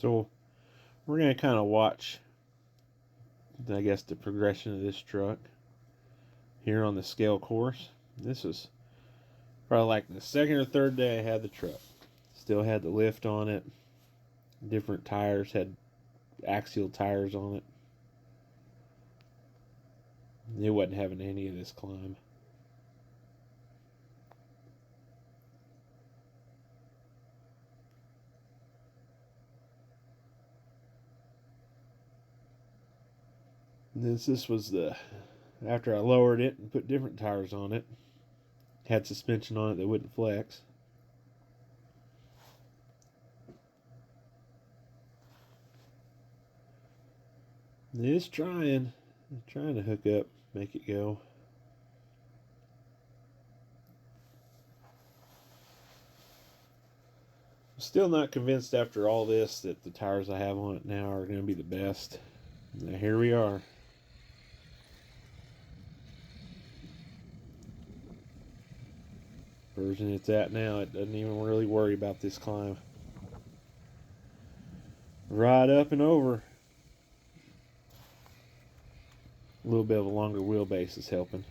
So we're going to kind of watch, I guess, the progression of this truck here on the scale course. This is probably like the second or third day I had the truck. Still had the lift on it. Different tires, had axial tires on it. It wasn't having any of this climb. This was the after I lowered it and put different tires on it. Had suspension on it that wouldn't flex. It is trying to hook up, make it go. I'm still not convinced after all this that the tires I have on it now are going to be the best. Now here we are. Version it's at now, it doesn't even really worry about this climb. Right up and over. A little bit of a longer wheelbase is helping.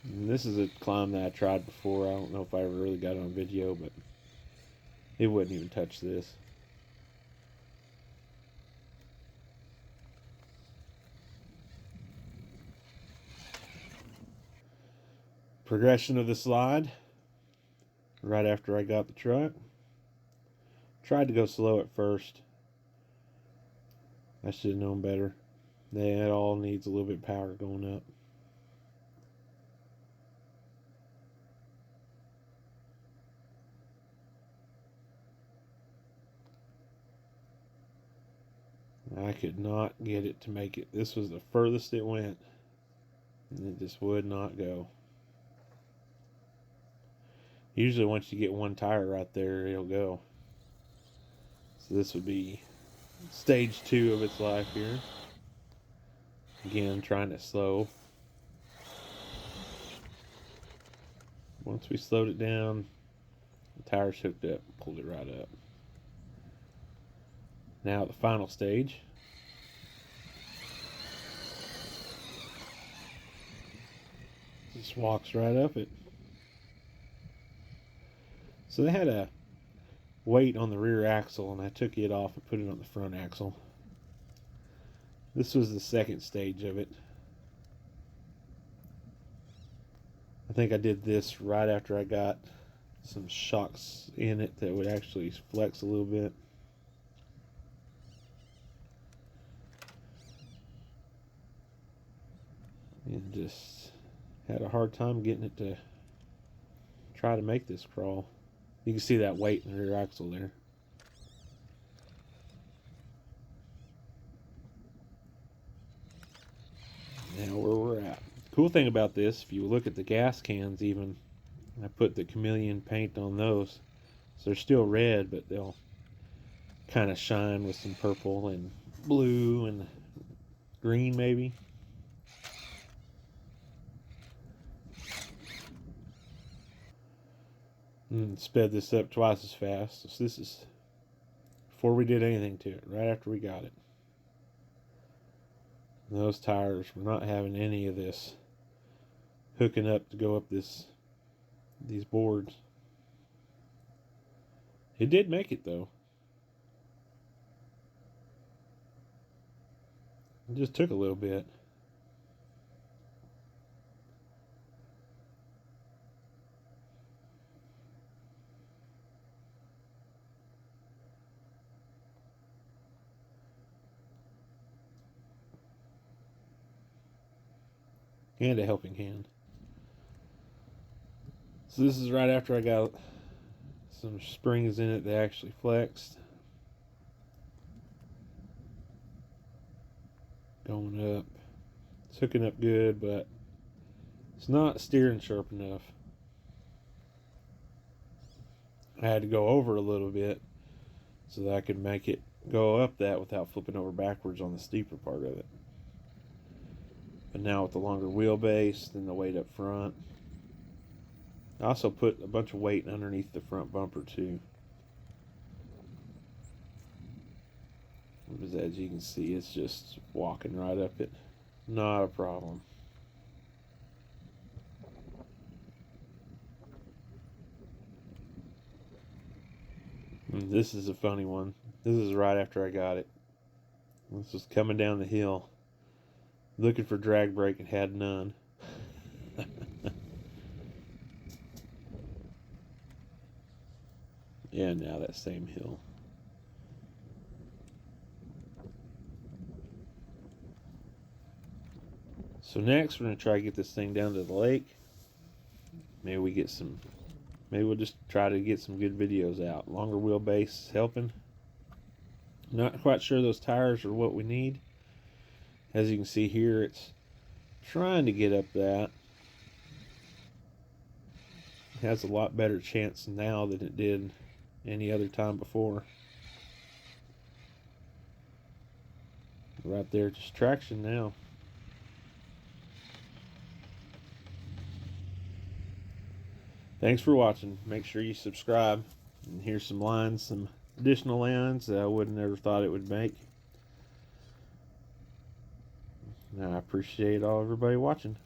And this is a climb that I tried before. I don't know if I ever really got it on video, but it wouldn't even touch this. Progression of the slide. Right after I got the truck. Tried to go slow at first. I should have known better. That all needs a little bit of power going up. I could not get it to make it. This was the furthest it went. And it just would not go. Usually once you get one tire right there, it'll go. So this would be stage 2 of its life here. Again, trying to slow. Once we slowed it down, the tires hooked up, pulled it right up. Now the final stage. Just walks right up it. So they had a weight on the rear axle, and I took it off and put it on the front axle. This was the second stage of it. I think I did this right after I got some shocks in it that would actually flex a little bit. And just had a hard time getting it to try to make this crawl. You can see that weight in the rear axle there. Now where we're at. Cool thing about this, if you look at the gas cans even, I put the chameleon paint on those. So they're still red, but they'll kind of shine with some purple and blue and green maybe. And sped this up twice as fast. So this is before we did anything to it, right after we got it. And those tires were not having any of this hooking up to go up these boards. It did make it though. It just took a little bit. And a helping hand. So this is right after I got some springs in it that actually flexed. Going up. It's hooking up good, but it's not steering sharp enough. I had to go over a little bit so that I could make it go up that without flipping over backwards on the steeper part of it. But now with the longer wheelbase, then the weight up front. I also put a bunch of weight underneath the front bumper too. As you can see, it's just walking right up it. Not a problem. And this is a funny one. This is right after I got it. This was coming down the hill, looking for drag brake and had none. Yeah, now that same hill. So next we're going to try to get this thing down to the lake. Maybe we'll just try to get some good videos out. Longer wheelbase helping. Not quite sure those tires are what we need. As you can see here, it's trying to get up that. It has a lot better chance now than it did any other time before. Right there, just traction now. Thanks for watching. Make sure you subscribe. And here's some lines, some additional lines that I wouldn't ever thought it would make. I appreciate everybody watching.